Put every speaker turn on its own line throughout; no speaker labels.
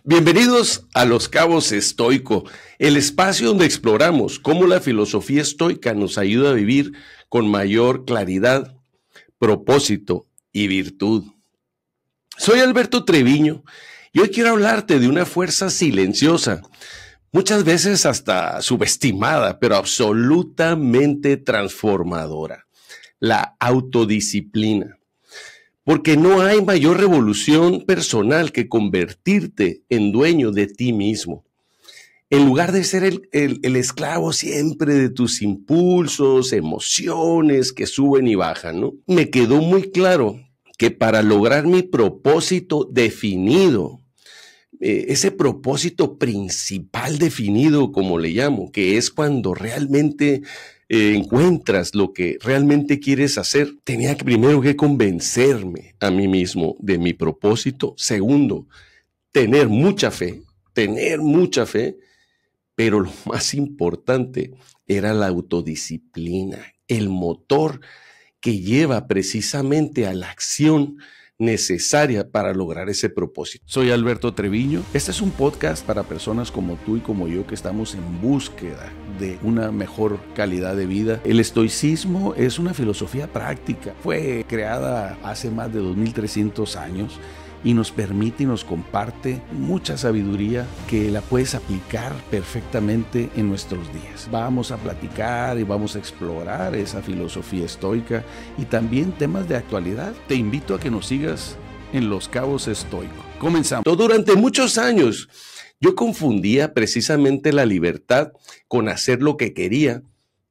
Bienvenidos a Los Cabos Estoico, el espacio donde exploramos cómo la filosofía estoica nos ayuda a vivir con mayor claridad, propósito y virtud. Soy Alberto Treviño y hoy quiero hablarte de una fuerza silenciosa, muchas veces hasta subestimada, pero absolutamente transformadora: la autodisciplina. Porque no hay mayor revolución personal que convertirte en dueño de ti mismo. En lugar de ser el esclavo siempre de tus impulsos, emociones que suben y bajan, ¿no? Me quedó muy claro que para lograr mi propósito definido, ese propósito principal definido, como le llamo, que es cuando realmente encuentras lo que realmente quieres hacer, tenía que primero que convencerme a mí mismo de mi propósito. Segundo, tener mucha fe, pero lo más importante era la autodisciplina, el motor que lleva precisamente a la acción necesaria para lograr ese propósito.
Soy Alberto Treviño. Este es un podcast para personas como tú y como yo que estamos en búsqueda de una mejor calidad de vida. El estoicismo es una filosofía práctica. Fue creada hace más de 2300 años y nos permite y nos comparte mucha sabiduría que la puedes aplicar perfectamente en nuestros días. Vamos a platicar y vamos a explorar esa filosofía estoica y también temas de actualidad. Te invito a que nos sigas en Los Cabos Estoico. Comenzamos.
Durante muchos años yo confundía precisamente la libertad con hacer lo que quería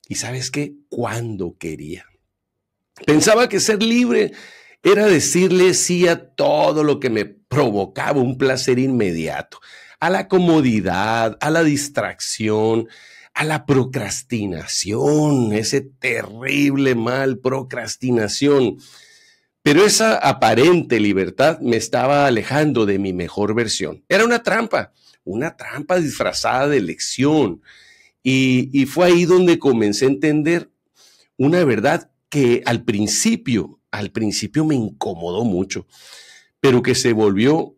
y, ¿sabes qué?, cuando quería. Pensaba que ser libre era decirle sí a todo lo que me provocaba un placer inmediato, a la comodidad, a la distracción, a la procrastinación, ese terrible mal, procrastinación. Pero esa aparente libertad me estaba alejando de mi mejor versión. Era una trampa disfrazada de elección. Y fue ahí donde comencé a entender una verdad que al principio me incomodó mucho, pero que se volvió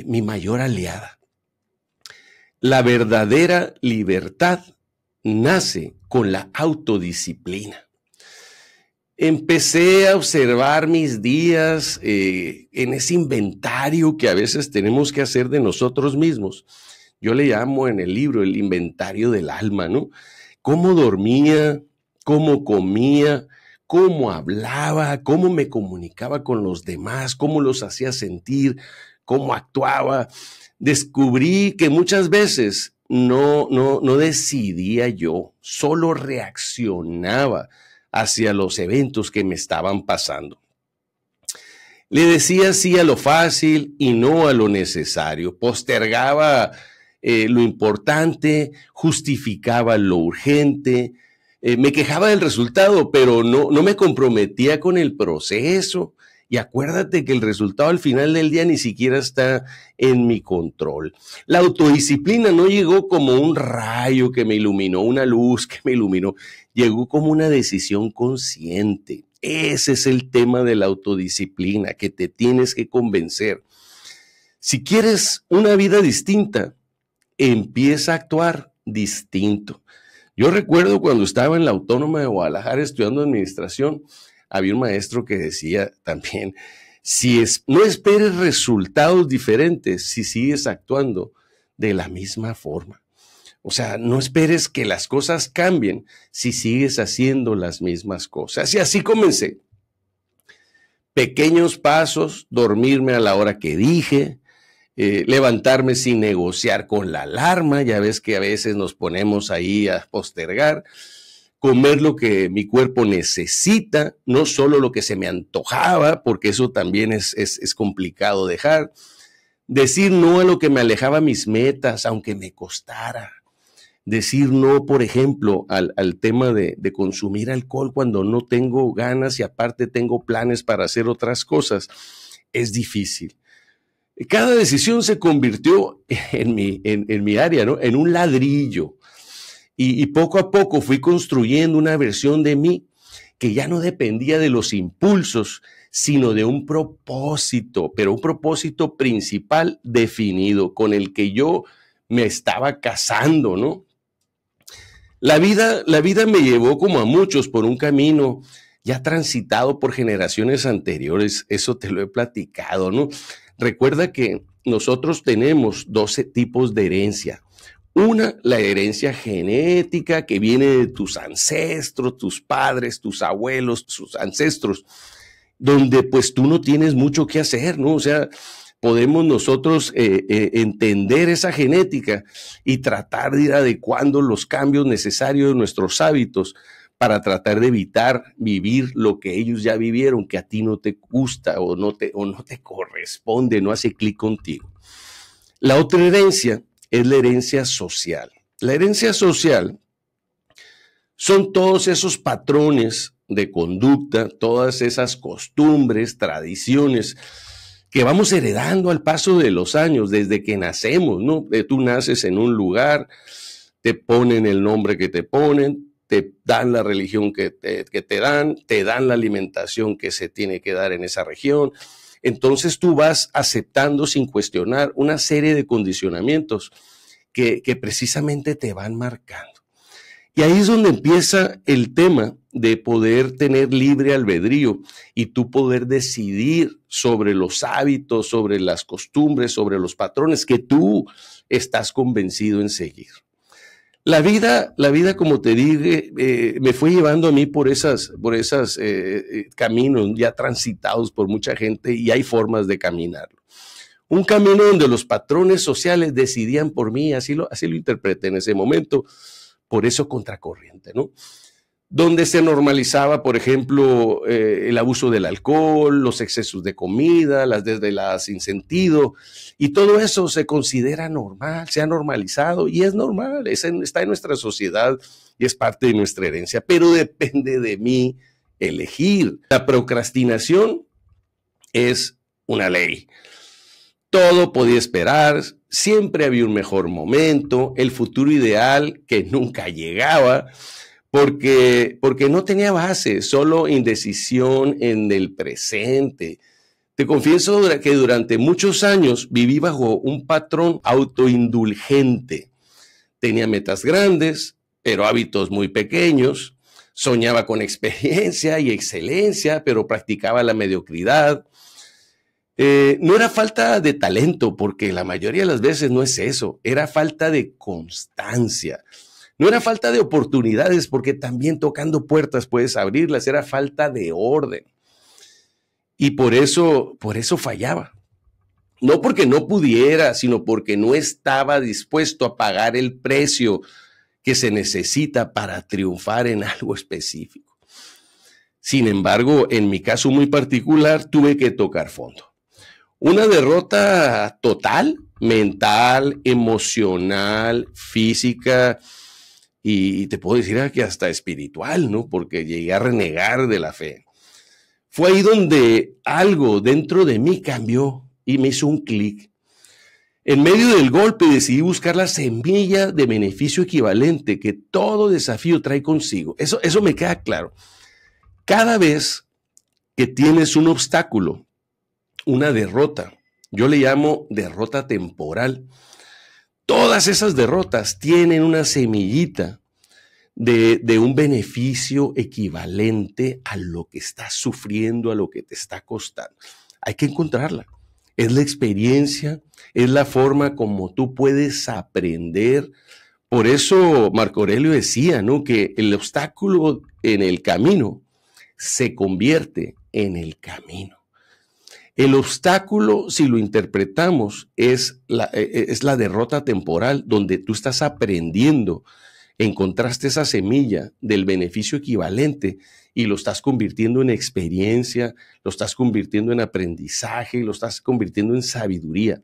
mi mayor aliada. La verdadera libertad nace con la autodisciplina. Empecé a observar mis días en ese inventario que a veces tenemos que hacer de nosotros mismos. Yo le llamo en el libro el inventario del alma, ¿no? Cómo dormía, cómo comía, cómo hablaba, cómo me comunicaba con los demás, cómo los hacía sentir, cómo actuaba. Descubrí que muchas veces no decidía yo, solo reaccionaba hacia los eventos que me estaban pasando. Le decía sí a lo fácil y no a lo necesario. Postergaba lo importante, justificaba lo urgente. Me quejaba del resultado, pero no me comprometía con el proceso. Y acuérdate que el resultado al final del día ni siquiera está en mi control. La autodisciplina no llegó como un rayo que me iluminó, una luz que me iluminó. Llegó como una decisión consciente. Ese es el tema de la autodisciplina, que te tienes que convencer. Si quieres una vida distinta, empieza a actuar distinto. Yo recuerdo cuando estaba en la Autónoma de Guadalajara estudiando administración, había un maestro que decía también, no esperes resultados diferentes si sigues actuando de la misma forma. O sea, no esperes que las cosas cambien si sigues haciendo las mismas cosas. Y así comencé. Pequeños pasos, dormirme a la hora que dije, levantarme sin negociar con la alarma, ya ves que a veces nos ponemos ahí a postergar, comer lo que mi cuerpo necesita, no solo lo que se me antojaba, porque eso también es complicado dejar, decir no a lo que me alejaba mis metas, aunque me costara, decir no, por ejemplo, al tema de consumir alcohol cuando no tengo ganas y aparte tengo planes para hacer otras cosas, es difícil. Cada decisión se convirtió en mi área, ¿no?, en un ladrillo. Y poco a poco fui construyendo una versión de mí que ya no dependía de los impulsos, sino de un propósito, pero un propósito principal definido con el que yo me estaba casando, ¿no? La vida me llevó como a muchos por un camino ya transitado por generaciones anteriores, eso te lo he platicado, ¿no? Recuerda que nosotros tenemos 12 tipos de herencia. Una, la herencia genética que viene de tus ancestros, tus padres, tus abuelos, tus ancestros, donde pues tú no tienes mucho que hacer, ¿no? O sea, podemos nosotros entender esa genética y tratar de ir adecuando los cambios necesarios de nuestros hábitos para tratar de evitar vivir lo que ellos ya vivieron, que a ti no te gusta o no te corresponde, no hace clic contigo. La otra herencia es la herencia social. La herencia social son todos esos patrones de conducta, todas esas costumbres, tradiciones que vamos heredando al paso de los años, desde que nacemos, ¿no? Tú naces en un lugar, te ponen el nombre que te ponen, te dan la religión que te dan la alimentación que se tiene que dar en esa región. Entonces tú vas aceptando sin cuestionar una serie de condicionamientos que precisamente te van marcando. Y ahí es donde empieza el tema de poder tener libre albedrío y tú poder decidir sobre los hábitos, sobre las costumbres, sobre los patrones que tú estás convencido en seguir. La vida, como te dije, me fue llevando a mí por esos caminos ya transitados por mucha gente y hay formas de caminarlo. Un camino donde los patrones sociales decidían por mí, así lo interpreté en ese momento, por eso contracorriente, ¿no? Donde se normalizaba, por ejemplo, el abuso del alcohol, los excesos de comida, las desveladas sin sentido, y todo eso se considera normal, se ha normalizado y es normal, está en nuestra sociedad y es parte de nuestra herencia, pero depende de mí elegir. La procrastinación es una ley. Todo podía esperar, siempre había un mejor momento, el futuro ideal que nunca llegaba, porque no tenía base, solo indecisión en el presente. Te confieso que durante muchos años viví bajo un patrón autoindulgente. Tenía metas grandes, pero hábitos muy pequeños. Soñaba con experiencia y excelencia, pero practicaba la mediocridad. No era falta de talento, porque la mayoría de las veces no es eso. Era falta de constancia. No era falta de oportunidades, porque también tocando puertas puedes abrirlas. Era falta de orden. Y por eso fallaba. No porque no pudiera, sino porque no estaba dispuesto a pagar el precio que se necesita para triunfar en algo específico. Sin embargo, en mi caso muy particular, tuve que tocar fondo. Una derrota total, mental, emocional, física, y te puedo decir que hasta espiritual, ¿no? Porque llegué a renegar de la fe. Fue ahí donde algo dentro de mí cambió y me hizo un clic. En medio del golpe decidí buscar la semilla de beneficio equivalente que todo desafío trae consigo. Eso me queda claro. Cada vez que tienes un obstáculo, una derrota, yo le llamo derrota temporal, todas esas derrotas tienen una semillita de un beneficio equivalente a lo que estás sufriendo, a lo que te está costando. Hay que encontrarla. Es la experiencia, es la forma como tú puedes aprender. Por eso Marco Aurelio decía, ¿no?, que el obstáculo en el camino se convierte en el camino. El obstáculo, si lo interpretamos, es la derrota temporal donde tú estás aprendiendo, encontraste esa semilla del beneficio equivalente y lo estás convirtiendo en experiencia, lo estás convirtiendo en aprendizaje, lo estás convirtiendo en sabiduría.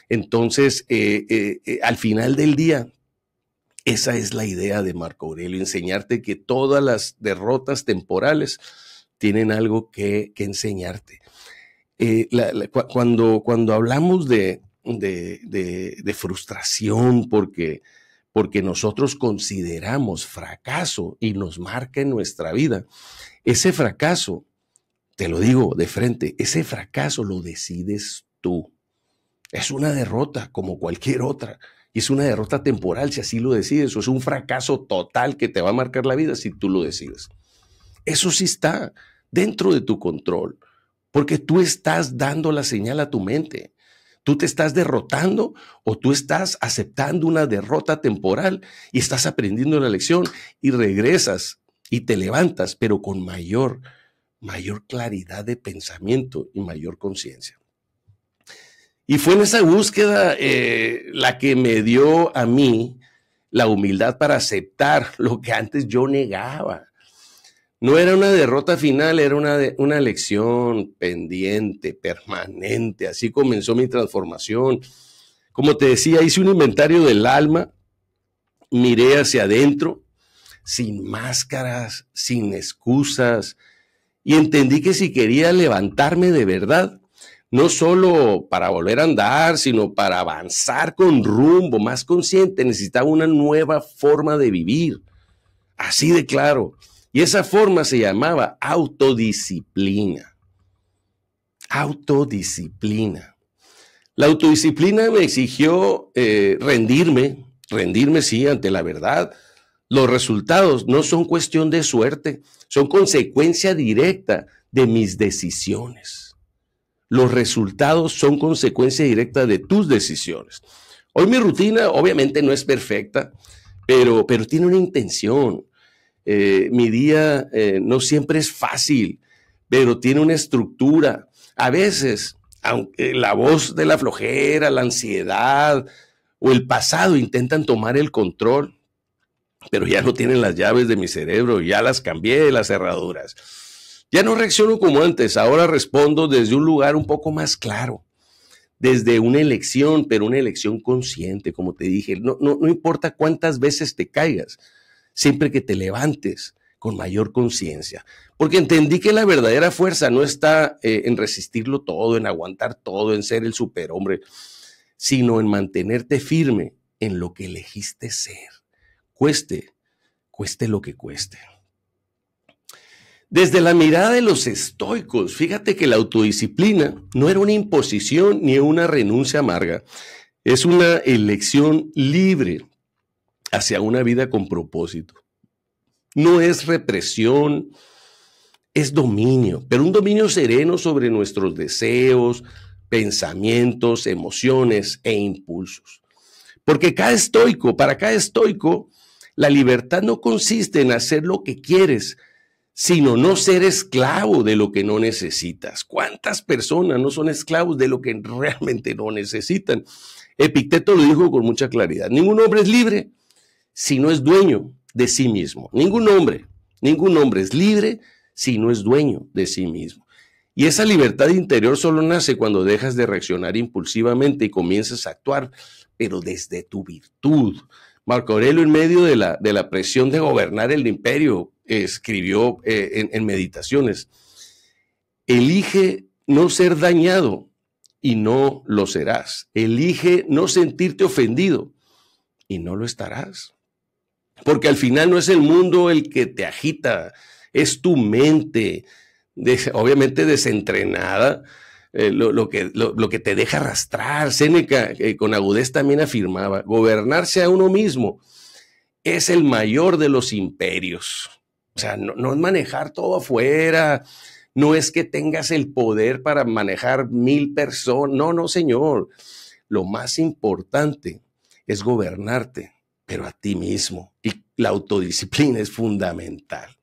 Entonces, al final del día, esa es la idea de Marco Aurelio, enseñarte que todas las derrotas temporales tienen algo que enseñarte. Cuando hablamos de frustración porque nosotros consideramos fracaso y nos marca en nuestra vida, ese fracaso te lo digo de frente, ese fracaso lo decides tú. Es una derrota como cualquier otra. Y es una derrota temporal si así lo decides. O es un fracaso total que te va a marcar la vida si tú lo decides. Eso sí está dentro de tu control. Porque tú estás dando la señal a tu mente. Tú te estás derrotando o tú estás aceptando una derrota temporal y estás aprendiendo la lección y regresas y te levantas, pero con mayor claridad de pensamiento y mayor conciencia. Y fue en esa búsqueda la que me dio a mí la humildad para aceptar lo que antes yo negaba. No era una derrota final, era una lección pendiente, permanente. Así comenzó mi transformación. Como te decía, hice un inventario del alma, miré hacia adentro, sin máscaras, sin excusas, y entendí que si quería levantarme de verdad, no solo para volver a andar, sino para avanzar con rumbo, más consciente, necesitaba una nueva forma de vivir. Así de claro. Y esa forma se llamaba autodisciplina. Autodisciplina. La autodisciplina me exigió rendirme, sí, ante la verdad. Los resultados no son cuestión de suerte, son consecuencia directa de mis decisiones. Los resultados son consecuencia directa de tus decisiones. Hoy mi rutina obviamente no es perfecta, pero tiene una intención. Mi día no siempre es fácil, pero tiene una estructura. A veces, aunque la voz de la flojera, la ansiedad o el pasado intentan tomar el control, pero ya no tienen las llaves de mi cerebro, ya las cambié, las cerraduras. Ya no reacciono como antes, ahora respondo desde un lugar un poco más claro, desde una elección, pero una elección consciente, como te dije. No importa cuántas veces te caigas, siempre que te levantes con mayor conciencia. Porque entendí que la verdadera fuerza no está en resistirlo todo, en aguantar todo, en ser el superhombre, sino en mantenerte firme en lo que elegiste ser. Cueste lo que cueste. Desde la mirada de los estoicos, fíjate que la autodisciplina no era una imposición ni una renuncia amarga. Es una elección libre hacia una vida con propósito. No es represión, es dominio, pero un dominio sereno sobre nuestros deseos, pensamientos, emociones e impulsos. Porque para cada estoico, la libertad no consiste en hacer lo que quieres, sino no ser esclavo de lo que no necesitas. ¿Cuántas personas no son esclavos de lo que realmente no necesitan? Epicteto lo dijo con mucha claridad. Ningún hombre es libre si no es dueño de sí mismo. Ningún hombre es libre si no es dueño de sí mismo. Y esa libertad interior solo nace cuando dejas de reaccionar impulsivamente y comienzas a actuar, pero desde tu virtud. Marco Aurelio, en medio de la presión de gobernar el imperio, escribió en Meditaciones: elige no ser dañado y no lo serás. Elige no sentirte ofendido y no lo estarás. Porque al final no es el mundo el que te agita, es tu mente, obviamente desentrenada, lo que te deja arrastrar. Séneca, con agudez, también afirmaba: gobernarse a uno mismo es el mayor de los imperios. O sea, no es manejar todo afuera, no es que tengas el poder para manejar 1000 personas. No, señor. Lo más importante es gobernarte, pero a ti mismo. Y la autodisciplina es fundamental.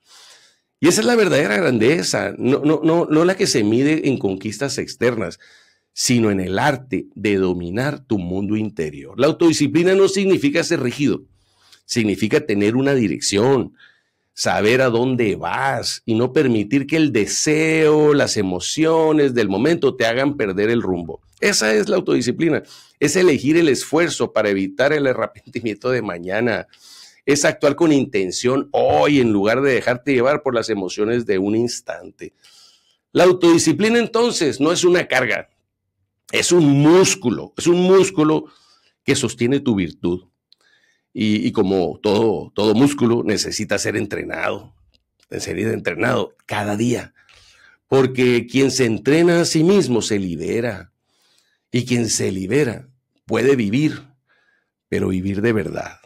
Y esa es la verdadera grandeza, no la que se mide en conquistas externas, sino en el arte de dominar tu mundo interior. La autodisciplina no significa ser rígido, significa tener una dirección, saber a dónde vas y no permitir que el deseo, las emociones del momento te hagan perder el rumbo. Esa es la autodisciplina, es elegir el esfuerzo para evitar el arrepentimiento de mañana. Es actuar con intención hoy en lugar de dejarte llevar por las emociones de un instante. La autodisciplina, entonces, no es una carga, es un músculo que sostiene tu virtud. Y como todo músculo necesita ser entrenado cada día. porque quien se entrena a sí mismo se libera, y quien se libera puede vivir, pero vivir de verdad.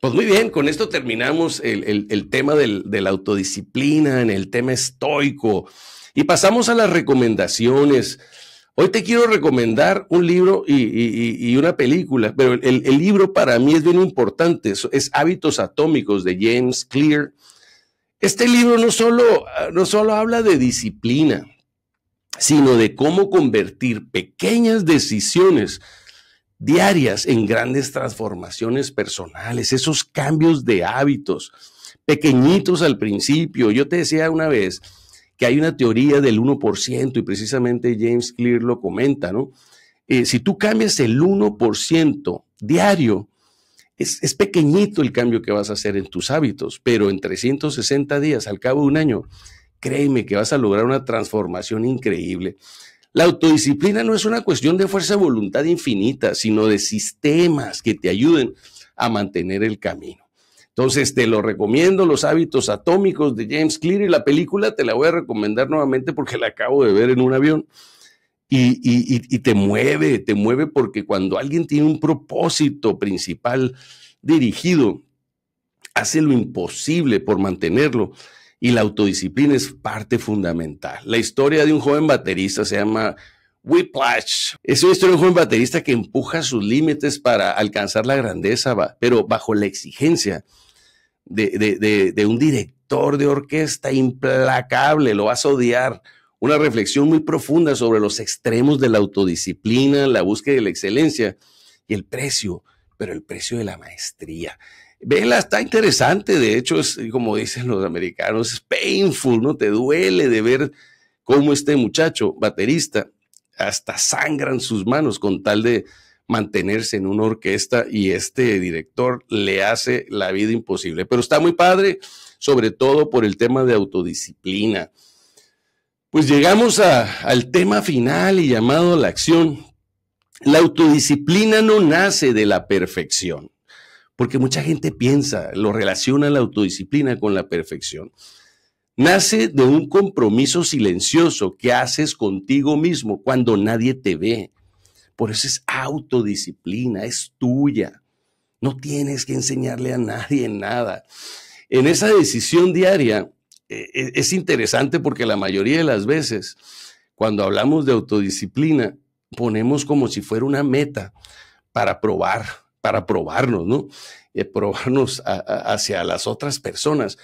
Pues muy bien, con esto terminamos el tema de la autodisciplina, en el tema estoico, y pasamos a las recomendaciones. Hoy te quiero recomendar un libro y una película, pero el libro para mí es bien importante, es Hábitos Atómicos de James Clear. Este libro no solo habla de disciplina, sino de cómo convertir pequeñas decisiones diarias en grandes transformaciones personales, esos cambios de hábitos, pequeñitos al principio. Yo te decía una vez que hay una teoría del 1% y precisamente James Clear lo comenta, ¿no? Si tú cambias el 1% diario, es pequeñito el cambio que vas a hacer en tus hábitos, pero en 360 días, al cabo de un año, créeme que vas a lograr una transformación increíble. La autodisciplina no es una cuestión de fuerza de voluntad infinita, sino de sistemas que te ayuden a mantener el camino. Entonces te lo recomiendo, Los Hábitos Atómicos de James Clear, y la película te la voy a recomendar nuevamente porque la acabo de ver en un avión y te mueve porque cuando alguien tiene un propósito principal dirigido, hace lo imposible por mantenerlo. Y la autodisciplina es parte fundamental. La historia de un joven baterista se llama Whiplash. Es una historia de un joven baterista que empuja sus límites para alcanzar la grandeza, pero bajo la exigencia de un director de orquesta implacable. Lo vas a odiar. Una reflexión muy profunda sobre los extremos de la autodisciplina, la búsqueda de la excelencia y el precio, pero el precio de la maestría. Vela, está interesante, de hecho es como dicen los americanos, es painful, ¿no? Te duele de ver cómo este muchacho baterista hasta sangran sus manos con tal de mantenerse en una orquesta y este director le hace la vida imposible. Pero está muy padre, sobre todo por el tema de autodisciplina. Pues llegamos al tema final y llamado a la acción. La autodisciplina no nace de la perfección. Porque mucha gente lo relaciona la autodisciplina con la perfección. Nace de un compromiso silencioso que haces contigo mismo cuando nadie te ve. Por eso es autodisciplina, es tuya. No tienes que enseñarle a nadie nada. En esa decisión diaria es interesante porque la mayoría de las veces, cuando hablamos de autodisciplina, ponemos como si fuera una meta para probarnos, ¿no? Probarnos hacia las otras personas.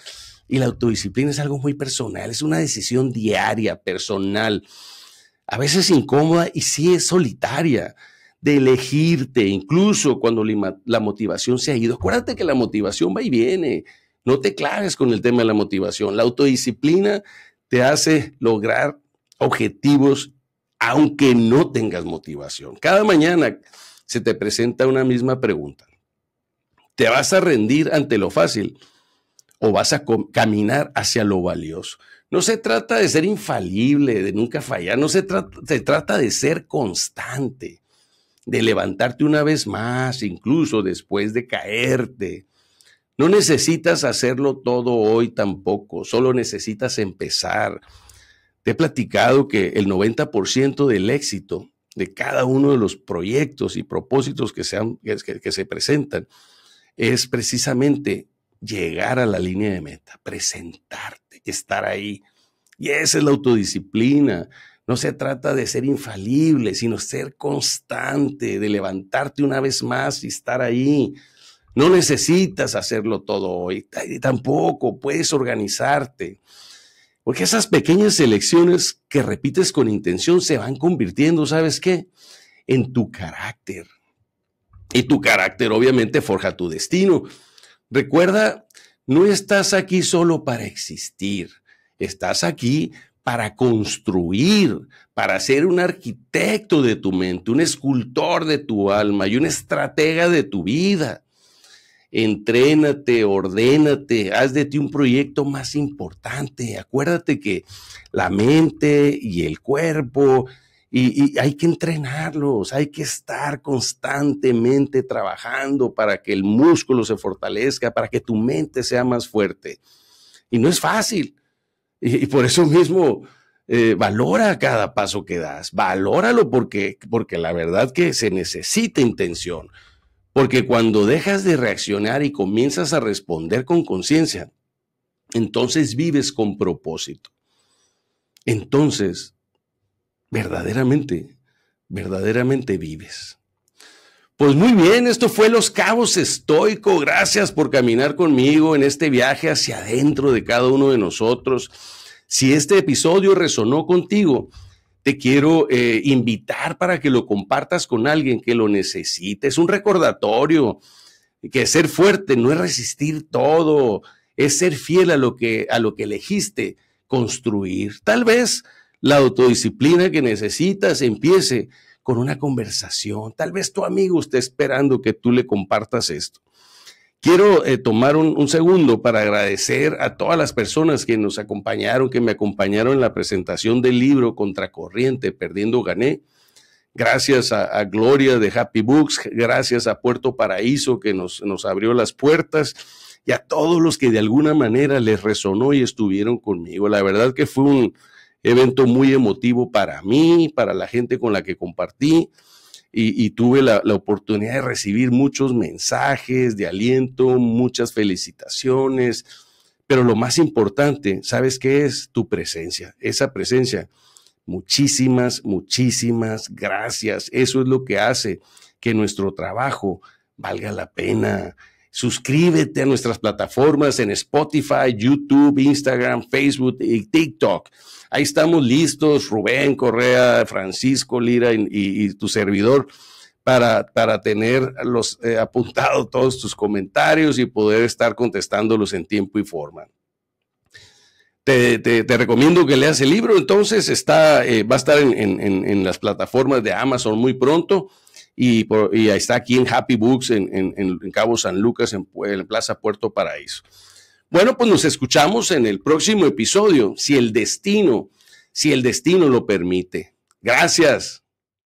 Y la autodisciplina es algo muy personal, es una decisión diaria, personal, a veces incómoda y sí es solitaria, de elegirte, incluso cuando la motivación se ha ido. Acuérdate que la motivación va y viene, no te claves con el tema de la motivación. La autodisciplina te hace lograr objetivos aunque no tengas motivación. Cada mañana se te presenta una misma pregunta. ¿Te vas a rendir ante lo fácil o vas a caminar hacia lo valioso? No se trata de ser infalible, de nunca fallar, se trata de ser constante, de levantarte una vez más, incluso después de caerte. No necesitas hacerlo todo hoy tampoco, solo necesitas empezar. Te he platicado que el 90% del éxito de cada uno de los proyectos y propósitos que se presentan es precisamente llegar a la línea de meta, presentarte, estar ahí. Y esa es la autodisciplina. No se trata de ser infalible, sino ser constante, de levantarte una vez más y estar ahí. No necesitas hacerlo todo hoy, tampoco puedes organizarte. Porque esas pequeñas elecciones que repites con intención se van convirtiendo, ¿sabes qué? En tu carácter. Y tu carácter obviamente forja tu destino. Recuerda, no estás aquí solo para existir. Estás aquí para construir, para ser un arquitecto de tu mente, un escultor de tu alma y un estratega de tu vida. Entrénate, ordénate, haz de ti un proyecto más importante. Acuérdate que la mente y el cuerpo, y hay que entrenarlos, hay que estar constantemente trabajando para que el músculo se fortalezca, para que tu mente sea más fuerte. Y no es fácil. Y por eso mismo Valora cada paso que das, valóralo porque la verdad que se necesita intención. Porque cuando dejas de reaccionar y comienzas a responder con conciencia, entonces vives con propósito. Entonces, verdaderamente vives. Pues muy bien, esto fue Los Cabos Estoico. Gracias por caminar conmigo en este viaje hacia adentro de cada uno de nosotros. Si este episodio resonó contigo, te quiero invitar para que lo compartas con alguien que lo necesite. Es un recordatorio que ser fuerte no es resistir todo, es ser fiel a lo que elegiste construir. Tal vez la autodisciplina que necesitas empiece con una conversación. Tal vez tu amigo esté esperando que tú le compartas esto. Quiero tomar un segundo para agradecer a todas las personas que nos acompañaron, que me acompañaron en la presentación del libro Contracorriente, Perdiendo Gané. Gracias a Gloria de Happy Books, gracias a Puerto Paraíso que nos abrió las puertas y a todos los que de alguna manera les resonó y estuvieron conmigo. La verdad que fue un evento muy emotivo para mí, para la gente con la que compartí. Y tuve la oportunidad de recibir muchos mensajes de aliento, muchas felicitaciones, pero lo más importante, ¿sabes qué es? Tu presencia, esa presencia. Muchísimas gracias. Eso es lo que hace que nuestro trabajo valga la pena. Suscríbete a nuestras plataformas en Spotify, YouTube, Instagram, Facebook y TikTok. Ahí estamos listos, Rubén Correa, Francisco Lira y tu servidor, para tener apuntado todos tus comentarios y poder estar contestándolos en tiempo y forma. Te recomiendo que leas el libro. Entonces va a estar en las plataformas de Amazon muy pronto y ahí está aquí en Happy Books en Cabo San Lucas, en Plaza Puerto Paraíso. Bueno, pues nos escuchamos en el próximo episodio, si el destino lo permite. Gracias.